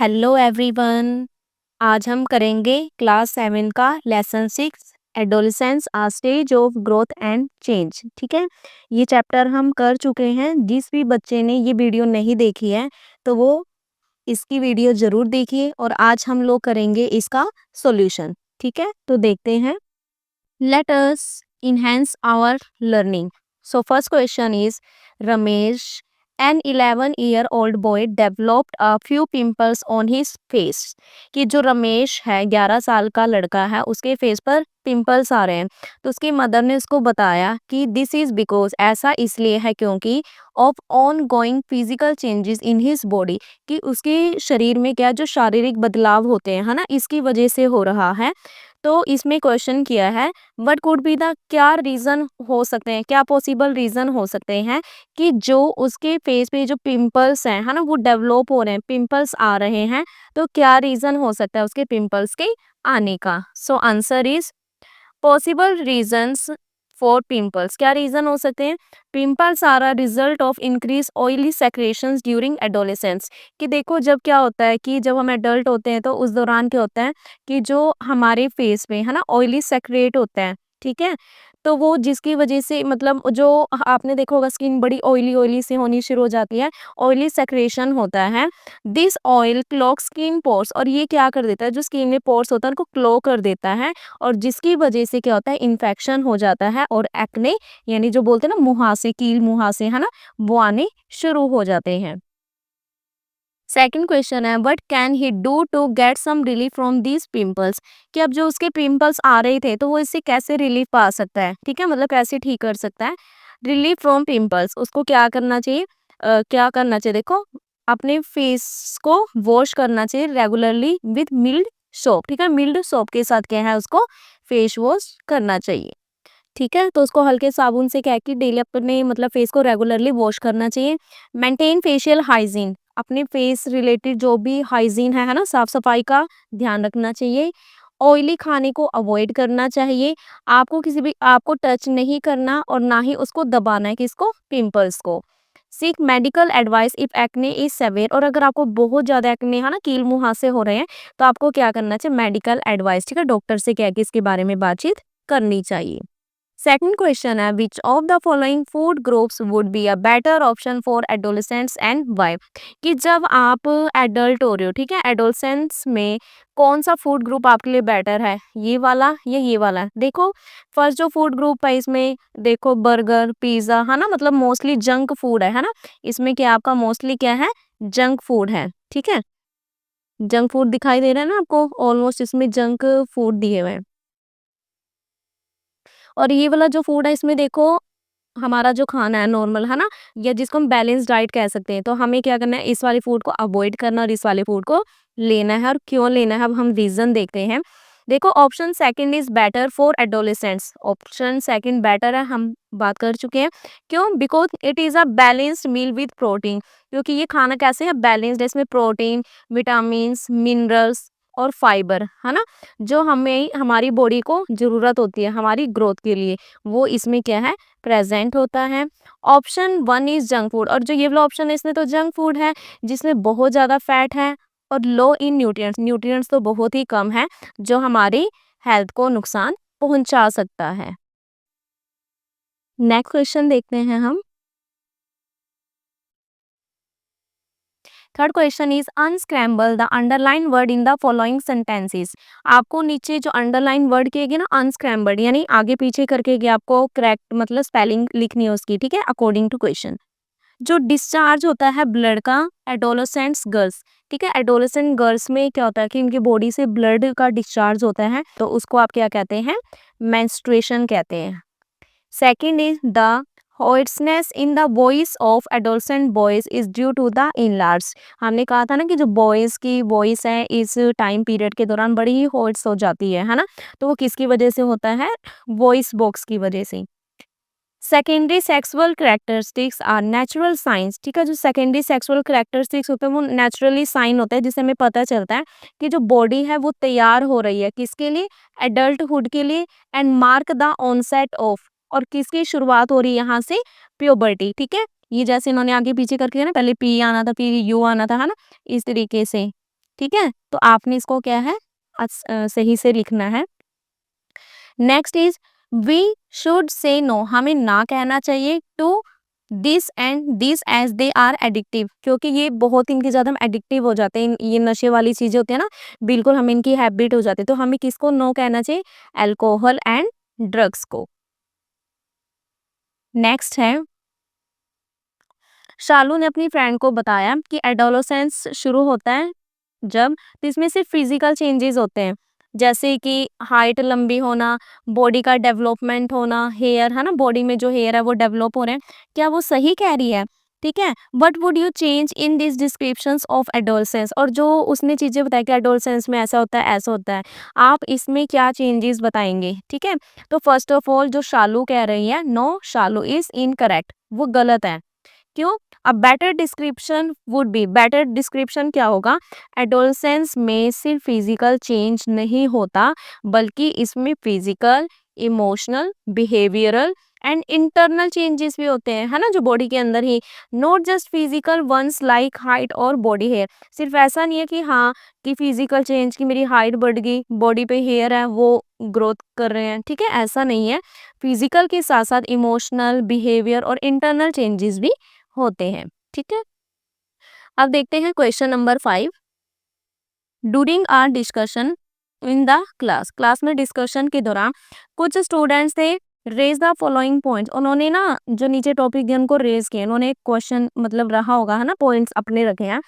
Hello everyone. आज हम करेंगे क्लास 7 का lesson 6 adolescence a stage of growth and change. ठीक है, ये चैप्टर हम कर चुके हैं। जिस भी बच्चे ने ये वीडियो नहीं देखी है तो वो इसकी वीडियो ज़रूर देखिए और आज हम लोग करेंगे इसका सॉल्यूशन। ठीक है, तो देखते हैं। Let us enhance our learning. So first question is Ramesh, an 11-year-old boy developed a few pimples on his face. कि जो रमेश है 11 साल का लड़का है उसके फेस पर पिंपल्स आ रहे हैं। तो उसकी मदर ने उसको बताया कि दिस इज बिकॉज ऐसा इसलिए है क्योंकि of on going physical changes in his body, कि उसके शरीर में क्या जो शारीरिक बदलाव होते हैं है ना, इसकी वजह से हो रहा है। तो इसमें क्वेश्चन किया है व्हाट कुड बी द, क्या रीजन हो सकते हैं, क्या पॉसिबल रीजन हो सकते हैं कि जो उसके फेस पे जो पिंपल्स हैं है ना वो डेवलप हो रहे हैं, पिंपल्स आ रहे हैं। तो क्या रीजन हो सकता है उसके पिंपल्स के आने का। So answer is possible reasons for pimples. क्या रीजन हो सकते हैं? Pimples are a result of increase oily secretions during adolescence. कि देखो जब क्या होता है कि जब हम एडल्ट होते हैं तो उस दौरान क्या होता है कि जो हमारे फेस में है ना ऑयली सेक्रेट होता है। ठीक है, तो वो जिसकी वजह से मतलब जो आपने देखा होगा स्किन बड़ी ऑयली ऑयली सी होनी शुरू हो जाती है, ऑयली सेक्रेशन होता है। This oil clog skin pores, और ये क्या कर देता है जो स्किन में पोर्स होता है उनको क्लो कर देता है और जिसकी वजह से क्या होता है इन्फेक्शन हो जाता है और एक्ने यानी जो बोलते हैं ना मुहासे, कील मुहासे है ना, वो आने शुरू हो जाते हैं। सेकंड क्वेश्चन है what can he do to get some relief from these pimples. कि अब जो उसके पिंपल्स आ रहे थे तो वो इससे कैसे रिलीफ पा सकता है, ठीक है, मतलब कैसे ठीक कर सकता है रिलीफ फ्रॉम पिंपल्स। उसको क्या करना चाहिए, क्या करना चाहिए, देखो अपने फेस को वॉश करना चाहिए रेगुलरली विद मिल्ड सोप। ठीक है, मिल्ड सोप के साथ क्या है उसको फेस वॉश करना चाहिए। ठीक है, तो उसको हल्के साबुन से क्या है कि डेली अपने मतलब फेस को रेगुलरली वॉश करना चाहिए। मेंटेन फेशियल हाइजीन, अपने फेस रिलेटेड जो भी हाइजीन है ना, साफ सफाई का ध्यान रखना चाहिए। ऑयली खाने को अवॉइड करना चाहिए। आपको किसी भी आपको टच नहीं करना और ना ही उसको दबाना है किसको, पिंपल्स को। Seek medical advice if acne is severe, और अगर आपको बहुत ज्यादा एक्ने है ना कील मुहासे हो रहे हैं तो आपको क्या करना चाहिए, मेडिकल एडवाइस, ठीक है, डॉक्टर से क्या है कि इसके बारे में बातचीत करनी चाहिए। सेकंड क्वेश्चन है which of the following food groups would be a better option for adolescents and why. कि जब आप एडल्ट हो रहे हो, ठीक है, एडोलेसेंट्स में कौन सा फूड ग्रुप आपके लिए बेटर है, ये वाला या ये वाला। देखो फर्स्ट जो फूड ग्रुप है इसमें देखो बर्गर पिज्जा है ना, मतलब मोस्टली जंक फूड है ना, इसमें क्या आपका मोस्टली क्या है, जंक फूड है। ठीक है, जंक फूड दिखाई दे रहा है ना आपको, ऑलमोस्ट इसमें जंक फूड दिए हुए हैं। और ये वाला जो फूड है इसमें देखो हमारा जो खाना है नॉर्मल है ना, या जिसको हम बैलेंस डाइट कह सकते हैं, तो हमें क्या करना है इस वाले फूड को अवॉइड करना और इस वाले फूड को लेना है। और क्यों लेना है अब हम रीजन देखते हैं। देखो option second is better for adolescents, option second better है, हम बात कर चुके हैं। क्यों, because it is a balanced meal with protein, क्योंकि ये खाना कैसे है बैलेंस्ड है, इसमें प्रोटीन विटामिन मिनरल्स और फाइबर है ना, जो हमें हमारी बॉडी को जरूरत होती है हमारी ग्रोथ के लिए, वो इसमें क्या है प्रेजेंट होता है। Option one is junk food, और जो ये वाला ऑप्शन है इसमें तो जंक फूड है जिसमें बहुत ज़्यादा फैट है और लो इन न्यूट्रिएंट्स, न्यूट्रिएंट्स तो बहुत ही कम है जो हमारी हेल्थ को नुकसान पहुंचा सकता है। नेक्स्ट क्वेश्चन देखते हैं हम। Third question is unscramble the underline word in the following sentences. आपको नीचे जो अंडरलाइन वर्ड किएगी ना अनस्क्रैम्बल्ड यानी आगे पीछे करके कि आपको करेक्ट मतलब स्पेलिंग लिखनी है उसकी, ठीक है, अकॉर्डिंग टू क्वेश्चन। जो डिस्चार्ज होता है ब्लड का एडोलेसेंट्स गर्ल्स, ठीक है, एडोलेसेंट गर्ल्स में क्या होता है कि उनकी बॉडी से ब्लड का डिस्चार्ज होता है तो उसको आप क्या कहते हैं, मेंस्ट्रुएशन कहते हैं। Second is the hoarseness in the voice of adolescent boys is due to the inlarge। हमने कहा था ना कि जो बॉयज की वॉइस है इस टाइम पीरियड के दौरान बड़ी ही होर्स हो जाती है ना, तो वो किसकी वजह से होता है, वॉइस बॉक्स की वजह से। Secondary sexual characteristics are natural science, ठीक है, जो सेकेंडरी सेक्सुअल कैरेक्टरिस्टिक्स होते हैं वो नेचुरली साइन होता है जिससे हमें पता चलता है कि जो बॉडी है वो तैयार हो रही है किसके लिए, एडल्टहुड के लिए। And mark the onset of, और किसकी शुरुआत हो रही है यहाँ से, प्यूबर्टी। ठीक है, ये जैसे इन्होंने आगे पीछे करके ना पहले पी आना था फिर यू आना था है ना, इस तरीके से। ठीक है, तो आपने इसको क्या है सही से लिखना है। Next is we should say no, हमें ना कहना चाहिए to this and this as they are addictive, क्योंकि ये बहुत इनके ज़्यादा हम एडिक्टिव हो जाते हैं, ये नशे वाली चीज़ें होती है ना, बिल्कुल हम इनकी हैबिट हो जाती है। तो हमें किसको नो कहना चाहिए? अल्कोहल एंड ड्रग्स को। नेक्स्ट है, शालू ने अपनी फ्रेंड को बताया कि एडोलसेंस शुरू होता है जब, तो इसमें सिर्फ फिजिकल चेंजेस होते हैं, जैसे कि हाइट लंबी होना, बॉडी का डेवलपमेंट होना, हेयर है ना, बॉडी में जो हेयर है वो डेवलप हो रहे हैं। क्या वो सही कह रही है? ठीक है, what would you change in this descriptions of adolescence, और जो उसने चीजें बताई कि एडोलसेंस में ऐसा होता है ऐसा होता है, आप इसमें क्या चेंजेस बताएंगे? ठीक है, तो फर्स्ट ऑफ ऑल जो शालू कह रही है, नो शालू इज इनकरेक्ट, वो गलत है। क्यों? अब better description would be, better description क्या होगा? एडोलसेंस में सिर्फ फिजिकल चेंज नहीं होता, बल्कि इसमें physical, emotional, behavioural and internal changes भी होते हैं, है ना, जो बॉडी के अंदर ही, not just physical ones like height और बॉडी हेयर। सिर्फ ऐसा नहीं है कि हाँ, कि फिजिकल चेंज की मेरी हाइट बढ़ गई, बॉडी पे हेयर है वो ग्रोथ कर रहे हैं, ठीक है, ऐसा नहीं है। फिजिकल के साथ साथ इमोशनल, बिहेवियर और इंटरनल चेंजेस भी होते हैं। ठीक है, अब देखते हैं question number 5। During our discussion in the class, class में डिस्कशन के दौरान कुछ स्टूडेंट्स थे रेज द फॉलोइंग पॉइंट्स, उन्होंने ना जो नीचे टॉपिक दिए उनको रेज किया, उन्होंने क्वेश्चन मतलब रहा होगा, है ना, पॉइंट्स अपने रखे हैं।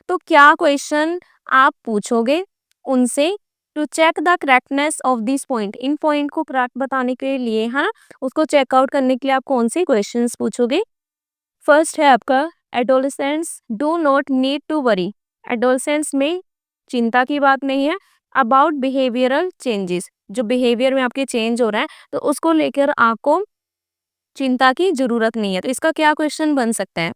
तो क्या क्वेश्चन आप पूछोगे उनसे to check the correctness of this point, इन पॉइंट को करेक्ट बताने के लिए, है ना, उसको चेकआउट करने के लिए आप कौन से क्वेश्चंस पूछोगे? फर्स्ट है आपका, adolescents do not need to worry, adolescents में चिंता की बात नहीं है अबाउट बिहेवियरल चेंजेस, जो बिहेवियर में आपके चेंज हो रहा है तो उसको लेकर आपको चिंता की जरूरत नहीं है। तो इसका क्या क्वेश्चन बन सकता है?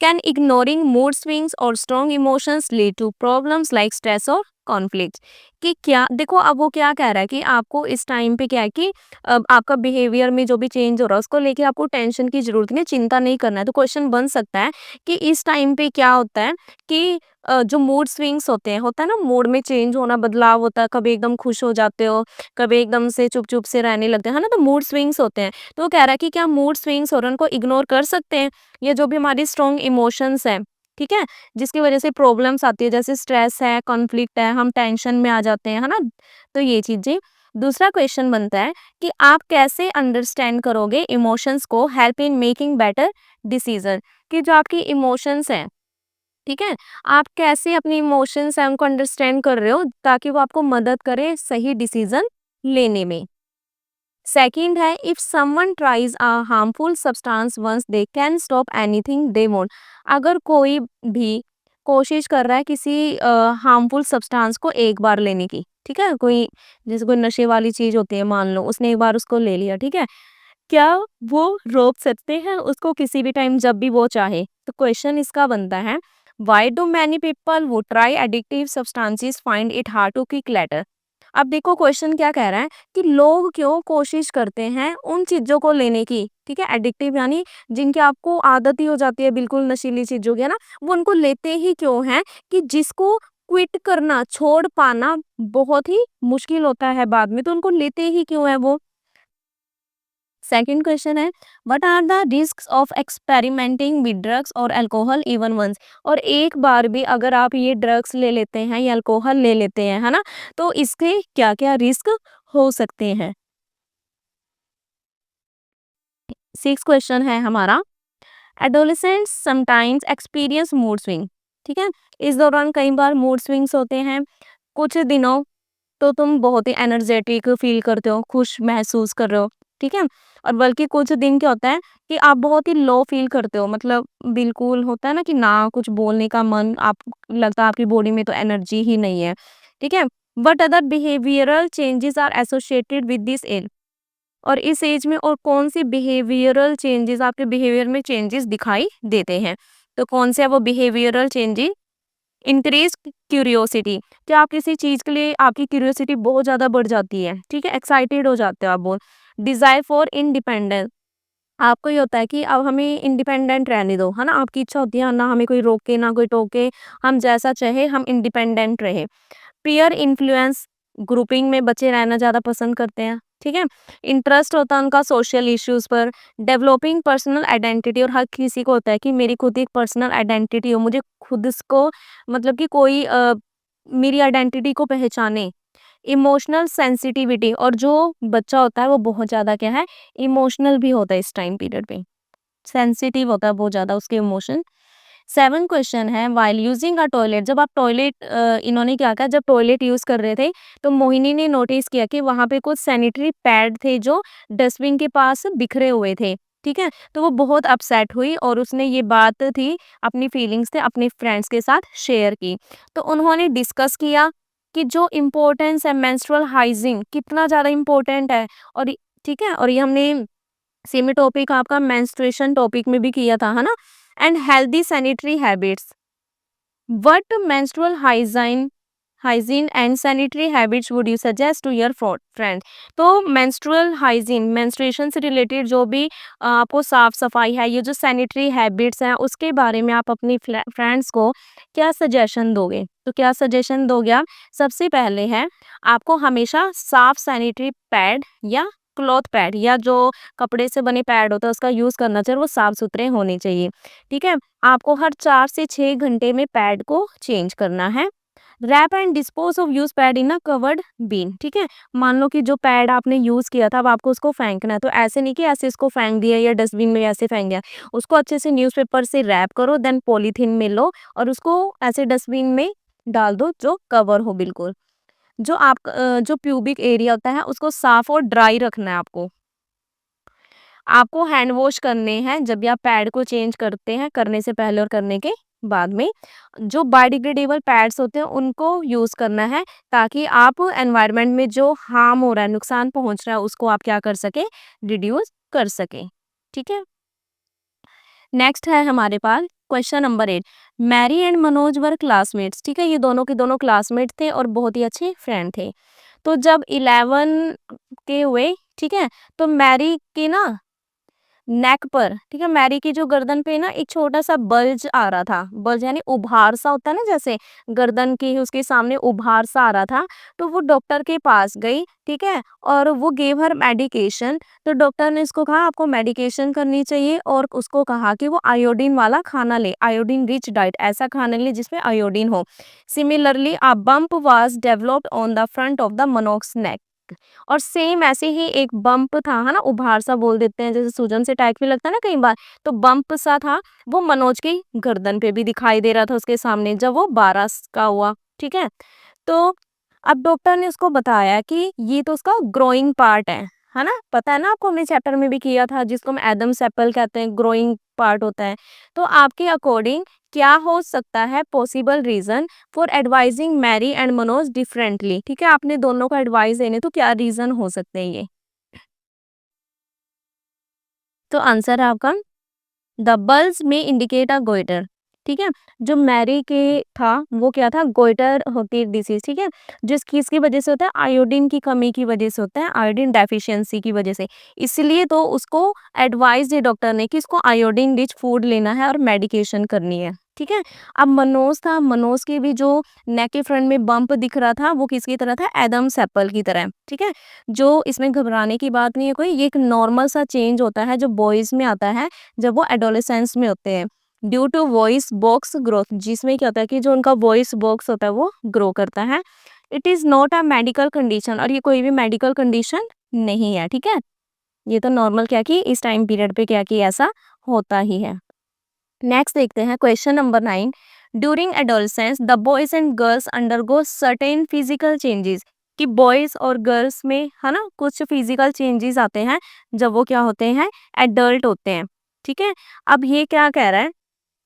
कैन इग्नोरिंग मूड स्विंग्स और strong emotions lead to problems like stress और कॉन्फ्लिक्ट, कि क्या, देखो अब वो क्या कह रहा है कि आपको इस टाइम पे क्या है कि आपका बिहेवियर में जो भी चेंज हो रहा है उसको लेके आपको टेंशन की जरूरत नहीं, चिंता नहीं करना है। तो क्वेश्चन बन सकता है कि इस टाइम पे क्या होता है कि जो मूड स्विंग्स होते हैं, होता है ना, मूड में चेंज होना, बदलाव होता है, कभी एकदम खुश हो जाते हो, कभी एकदम से चुप चुप से रहने लगते हैं, है ना, तो मूड स्विंग्स होते हैं। तो वो कह रहा है कि क्या मूड स्विंग्स हो रहे हैं उनको इग्नोर कर सकते हैं, या जो भी हमारी स्ट्रॉन्ग इमोशंस हैं, ठीक है, जिसकी वजह से प्रॉब्लम्स आती है, जैसे स्ट्रेस है, कॉन्फ्लिक्ट है, हम टेंशन में आ जाते हैं, है ना, तो ये चीजें। दूसरा क्वेश्चन बनता है कि आप कैसे अंडरस्टैंड करोगे इमोशंस को help in making better decision, कि जो आपकी इमोशंस हैं, ठीक है, आप कैसे अपने इमोशंस हैं उनको अंडरस्टैंड कर रहे हो ताकि वो आपको मदद करे सही डिसीजन लेने में। सेकंड है, if someone tries a harmful substance once they can stop anything they want, अगर कोई भी कोशिश कर रहा है किसी हार्मफुल सब्सटेंस को एक बार लेने की, ठीक है, कोई जैसे कोई नशे वाली चीज होती है, मान लो उसने एक बार उसको ले लिया, ठीक है, क्या वो रोक सकते हैं उसको किसी भी टाइम जब भी वो चाहे? तो क्वेश्चन इसका बनता है, why do many people who try addictive substances find it hard to kick later. अब देखो क्वेश्चन क्या कह रहा है कि लोग क्यों कोशिश करते हैं उन चीजों को लेने की, ठीक है, एडिक्टिव यानी जिनकी आपको आदत ही हो जाती है बिल्कुल नशीली चीजों की, है ना, वो उनको लेते ही क्यों हैं, कि जिसको क्विट करना, छोड़ पाना बहुत ही मुश्किल होता है बाद में, तो उनको लेते ही क्यों है वो। सेकंड क्वेश्चन है, what are the risks of experimenting with drugs और अल्कोहल इवन वंस, और एक बार भी अगर आप ये ड्रग्स ले लेते हैं या अल्कोहल ले लेते हैं, है ना, तो इसके क्या क्या रिस्क हो सकते हैं। सिक्स क्वेश्चन है हमारा, adolescents sometimes experience mood swing, ठीक है, इस दौरान कई बार मूड स्विंग्स होते हैं, कुछ दिनों तो तुम बहुत ही एनर्जेटिक फील करते हो, खुश महसूस कर रहे हो, ठीक है, और बल्कि कुछ दिन क्या होता है कि आप बहुत ही लो फील करते हो, मतलब बिल्कुल होता है ना कि ना कुछ बोलने का मन, आप लगता है आपकी बॉडी में तो एनर्जी ही नहीं है, ठीक है, but other behavioural changes are associated with this age, और इस एज में और कौन सी बिहेवियरल चेंजेस आपके बिहेवियर में चेंजेस दिखाई देते हैं? तो कौन से है वो बिहेवियरल चेंजेस? इंक्रीज क्यूरियोसिटी, कि आप किसी चीज के लिए आपकी क्यूरियोसिटी बहुत ज्यादा बढ़ जाती है, ठीक है, एक्साइटेड हो जाते हो आप बहुत। डिजायर फॉर इंडिपेंडेंस, आपको ये होता है कि अब हमें इंडिपेंडेंट रहने दो, है ना? आपकी इच्छा होती है ना हमें कोई रोके, ना कोई टोके, हम जैसा चाहे हम इंडिपेंडेंट रहे। पीयर इन्फ्लुएंस ग्रुपिंग में बच्चे रहना ज़्यादा पसंद करते हैं, ठीक है? इंटरेस्ट होता है उनका सोशल इश्यूज़ पर, डेवलपिंग पर्सनल आइडेंटिटी और हर किसी को होता है कि मेरी खुद एक पर्सनल आइडेंटिटी हो, मुझे खुद इसको मतलब कि कोई मेरी आइडेंटिटी को पहचाने। इमोशनल सेंसिटिविटी और जो बच्चा होता है वो बहुत ज़्यादा क्या है, इमोशनल भी होता है इस टाइम पीरियड पे, सेंसिटिव होता है बहुत ज़्यादा उसके इमोशन। 7 क्वेश्चन है व्हाइल यूजिंग अ टॉयलेट जब आप टॉयलेट इन्होंने क्या कहा जब टॉयलेट यूज़ कर रहे थे तो मोहिनी ने नोटिस किया कि वहाँ पे कुछ सैनिटरी पैड थे जो डस्टबिन के पास बिखरे हुए थे, ठीक है? तो वो बहुत अपसेट हुई और उसने ये बात थी अपनी फीलिंग्स थे अपने फ्रेंड्स के साथ शेयर की। तो उन्होंने डिस्कस किया कि जो इम्पोर्टेंस है मेंस्ट्रुअल हाइजीन कितना ज़्यादा इम्पोर्टेंट है और ठीक है? और ये हमने सेमी टॉपिक आपका मेंस्ट्रुएशन टॉपिक में भी किया था, है ना? And healthy sanitary habits what menstrual hygiene and sanitary habits would you suggest to your friend. तो मेंस्ट्रुअल हाइजीन मेंस्ट्रुएशन से रिलेटेड जो भी आपको साफ सफाई है ये जो सैनिटरी हैबिट्स हैं उसके बारे में आप अपनी फ्रेंड्स को क्या सजेशन दोगे। तो क्या सजेशन दोगे आप। सबसे पहले है आपको हमेशा साफ सैनिटरी पैड या क्लॉथ पैड या जो कपड़े से बने पैड होता है उसका यूज करना चाहिए, वो साफ सुथरे होने चाहिए, ठीक है? आपको हर 4 से 6 घंटे में पैड को चेंज करना है। Wrap and dispose of use pad in a covered bin, ठीक है? मान लो कि जो पैड आपने यूज किया था अब आपको उसको फेंकना है तो ऐसे नहीं कि ऐसे इसको फेंक दिया या डस्टबिन में ऐसे फेंक दिया। उसको अच्छे से न्यूज़पेपर से रैप करो देन पॉलीथीन में लो और उसको ऐसे डस्टबिन में डाल दो जो कवर हो बिल्कुल। जो जो प्यूबिक एरिया होता है उसको साफ और ड्राई रखना है आपको। आपको हैंड वॉश करने हैं जब भी आप पैड को चेंज करते हैं, करने से पहले और करने के बाद में। जो बायोडिग्रेडेबल पैड्स होते हैं उनको यूज़ करना है ताकि आप एनवायरनमेंट में जो हार्म हो रहा है, नुकसान पहुँच रहा है उसको आप क्या कर सकें, रिड्यूस कर सकें। ठीक है? नेक्स्ट है हमारे पास question number 8। Mary and Manoj were classmates, ठीक है? ये दोनों के दोनों क्लासमेट थे और बहुत ही अच्छे फ्रेंड थे। तो जब 11 के हुए, ठीक है? तो मैरी के ना नेक पर, ठीक है, मैरी की जो गर्दन पे ना एक छोटा सा बल्ज आ रहा था। बल्ज यानी उभार सा होता है ना, जैसे गर्दन की उसके सामने उभार सा आ रहा था। तो वो डॉक्टर के पास गई, ठीक है, और वो गेव हर मेडिकेशन। तो डॉक्टर ने इसको कहा आपको मेडिकेशन करनी चाहिए और उसको कहा कि वो आयोडीन वाला खाना ले, आयोडीन रिच डाइट, ऐसा खाना ले जिसमें आयोडीन हो। Similarly a bump was developed on the front of the मनोक्स नेक। और सेम ऐसे ही एक बम्प था, है ना, उभार सा बोल देते हैं, जैसे सूजन से टाइप भी लगता है ना कई बार, तो बम्प सा था, वो मनोज की गर्दन पे भी दिखाई दे रहा था उसके सामने जब वो 12 का हुआ, ठीक है? तो अब डॉक्टर ने उसको बताया कि ये तो उसका ग्रोइंग पार्ट है ना? पता है ना आपको, हमने चैप्टर में भी किया था जिसको हम एडम्स एप्पल कहते हैं, ग्रोइंग पार्ट होता है। तो आपके अकॉर्डिंग क्या हो सकता है possible reason for advising Mary and Manoj differently, ठीक है? आपने दोनों को एडवाइस देने तो क्या रीजन हो सकते हैं ये? तो आंसर है आपका द बल्ज में इंडिकेट अ गोइटर, ठीक है? जो मैरी के था वो क्या था, गोइटर होती है डिसीज, ठीक है? जिस किसकी वजह से होता है, आयोडीन की कमी की वजह से होता है, आयोडीन डेफिशिएंसी की वजह से। इसलिए तो उसको एडवाइस दी डॉक्टर ने कि इसको आयोडीन रिच फूड लेना है और मेडिकेशन करनी है, ठीक है? अब मनोज था, मनोज के भी जो नेक के फ्रंट में बम्प दिख रहा था वो किसकी तरह था, एडम्स एप्पल की तरह, ठीक है? जो इसमें घबराने की बात नहीं है कोई, ये एक नॉर्मल सा चेंज होता है जो बॉयज में आता है जब वो एडोलेसेंस में होते हैं, due to voice box growth, जिसमें क्या होता है कि जो उनका वॉइस बॉक्स होता है वो ग्रो करता है। It is not a medical condition, और ये कोई भी मेडिकल कंडीशन नहीं है, ठीक है? ये तो नॉर्मल क्या कि इस टाइम पीरियड पे क्या कि ऐसा होता ही है। नेक्स्ट देखते हैं question number 9। During adolescence the boys and girls undergo certain physical changes, कि बॉयज और गर्ल्स में है ना कुछ फिजिकल चेंजेस आते हैं जब वो क्या होते हैं, एडल्ट होते हैं, ठीक है? अब ये क्या कह रहा है,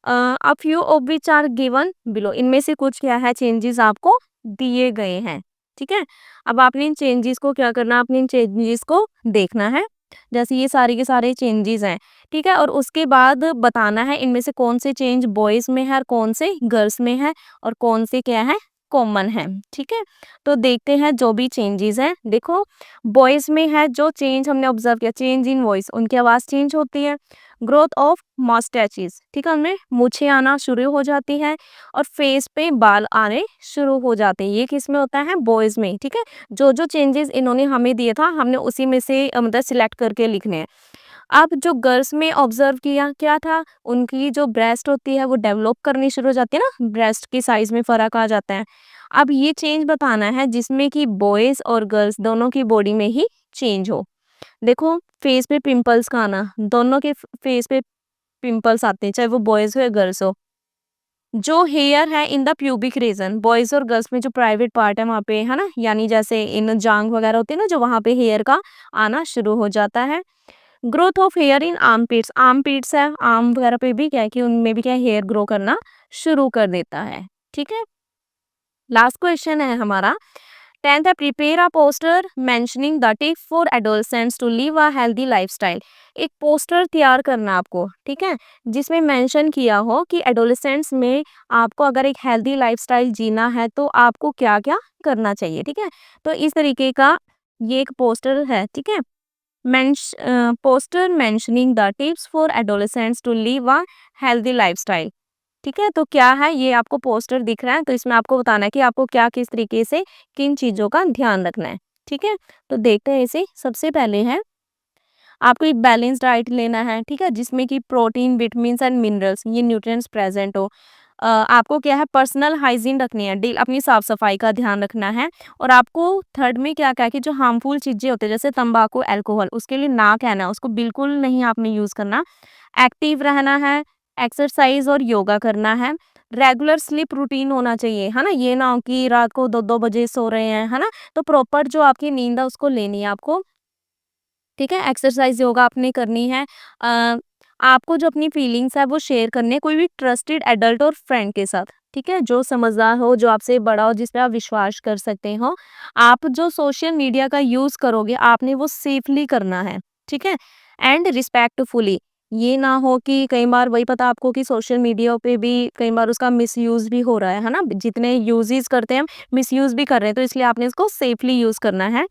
a few of which are given below, इनमें से कुछ क्या है चेंजेस आपको दिए गए हैं, ठीक है? अब आपने इन चेंजेस को क्या करना है, आपने इन चेंजेस को देखना है, जैसे ये सारे के सारे चेंजेस हैं, ठीक है? और उसके बाद बताना है इनमें से कौन से चेंज बॉयज में है और कौन से गर्ल्स में है और कौन से क्या है कॉमन है, ठीक है। तो देखते हैं जो भी चेंजेस हैं। देखो बॉयज में है जो चेंज हमने ऑब्जर्व किया, चेंज इन वॉइस, उनकी आवाज चेंज होती है। ग्रोथ ऑफ मस्टैचेस, ठीक है, उनमें मूछें आना शुरू हो जाती है और फेस पे बाल आने शुरू हो जाते हैं। ये किस में होता है? बॉयज में, ठीक है। जो जो चेंजेस इन्होंने हमें दिए था हमने उसी में से मतलब सिलेक्ट करके लिखने हैं। अब जो गर्ल्स में ऑब्जर्व किया क्या था, उनकी जो ब्रेस्ट होती है वो डेवलप करनी शुरू हो जाती है ना, ब्रेस्ट की साइज में फर्क आ जाता है। अब ये चेंज बताना है जिसमें कि बॉयज और गर्ल्स दोनों की बॉडी में ही चेंज हो। देखो फेस पे पिंपल्स का आना, दोनों के फेस पे पिंपल्स आते हैं चाहे वो बॉयज हो या गर्ल्स हो। जो हेयर है in the pubic region, boys और गर्ल्स में जो प्राइवेट पार्ट है वहाँ पे, है ना, यानी जैसे इन जांग वगैरह होती है ना, जो वहाँ पे हेयर का आना शुरू हो जाता है। Growth of here in armpits, armpits है, आर्म वगैरह पे भी क्या है कि उनमें भी क्या है हेयर ग्रो करना शुरू कर देता है, ठीक है। लास्ट क्वेश्चन है हमारा 10th है, prepare a poster mentioning the tip for adolescents to live a healthy lifestyle. एक पोस्टर तैयार करना है आपको, ठीक है, जिसमें मेंशन किया हो कि एडोलसेंट्स में आपको अगर एक हेल्दी लाइफस्टाइल जीना है तो आपको क्या क्या करना चाहिए, ठीक है। तो इस तरीके का ये एक पोस्टर है, ठीक है। Poster mentioning the tips for adolescents to live a healthy lifestyle, ठीक है। तो क्या है, ये आपको पोस्टर दिख रहा है, तो इसमें आपको बताना है कि आपको क्या किस तरीके से किन चीज़ों का ध्यान रखना है, ठीक है। तो देखते हैं इसे। सबसे पहले है आपको एक बैलेंस डाइट लेना है, ठीक है, जिसमें कि प्रोटीन, विटामिन्स एंड मिनरल्स ये न्यूट्रिएंट्स प्रेजेंट हो। आपको क्या है पर्सनल हाइजीन रखनी है, डे अपनी साफ सफाई का ध्यान रखना है। और आपको थर्ड में क्या क्या है कि जो हार्मफुल चीज़ें होती है जैसे तंबाकू, अल्कोहल, उसके लिए ना कहना है, उसको बिल्कुल नहीं आपने यूज़ करना। एक्टिव रहना है, एक्सरसाइज और योगा करना है। रेगुलर स्लीप रूटीन होना चाहिए, है ना, ये ना हो कि रात को 2-2 बजे सो रहे हैं, है ना। तो प्रॉपर जो आपकी नींद है उसको लेनी है आपको, ठीक है। एक्सरसाइज योगा आपने करनी है। आपको जो अपनी फीलिंग्स है वो शेयर करनी है कोई भी ट्रस्टेड एडल्ट और फ्रेंड के साथ, ठीक है, जो समझदार हो, जो आपसे बड़ा हो, जिस पे आप विश्वास कर सकते हो। आप जो सोशल मीडिया का यूज करोगे आपने वो सेफली करना है, ठीक है, एंड रिस्पेक्टफुली। ये ना हो कि कई बार वही पता आपको कि सोशल मीडिया पे भी कई बार उसका मिसयूज भी हो रहा है ना, जितने यूजेस करते हैं मिसयूज भी कर रहे हैं, तो इसलिए आपने इसको सेफली यूज करना है।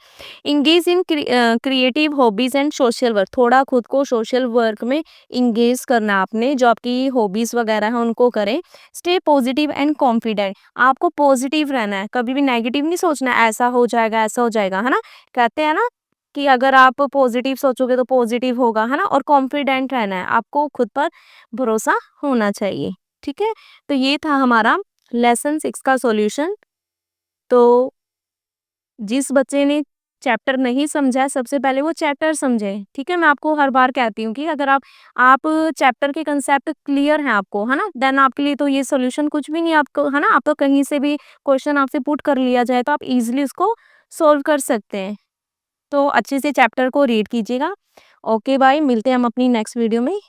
Engage in creative hobbies and social work, थोड़ा खुद को सोशल वर्क में इंगेज करना है आपने, जो आपकी हॉबीज वगैरह हैं उनको करें। स्टे पॉजिटिव एंड कॉन्फिडेंट, आपको पॉजिटिव रहना है, कभी भी नेगेटिव नहीं सोचना है, ऐसा हो जाएगा ऐसा हो जाएगा, है ना। कहते हैं ना कि अगर आप पॉजिटिव सोचोगे तो पॉजिटिव होगा, है ना। और कॉन्फिडेंट रहना है, आपको खुद पर भरोसा होना चाहिए, ठीक है। तो ये था हमारा लेसन 6 का सॉल्यूशन। तो जिस बच्चे ने चैप्टर नहीं समझा है, सबसे पहले वो चैप्टर समझे, ठीक है। मैं आपको हर बार कहती हूँ कि अगर आप चैप्टर के कंसेप्ट क्लियर हैं आपको, है ना, देन आपके लिए तो ये सॉल्यूशन कुछ भी नहीं आपको, है ना। आप तो कहीं से भी क्वेश्चन आपसे पुट कर लिया जाए तो आप इजीली उसको सॉल्व कर सकते हैं। तो अच्छे से चैप्टर को रीड कीजिएगा। ओके बाय, मिलते हैं हम अपनी नेक्स्ट वीडियो में।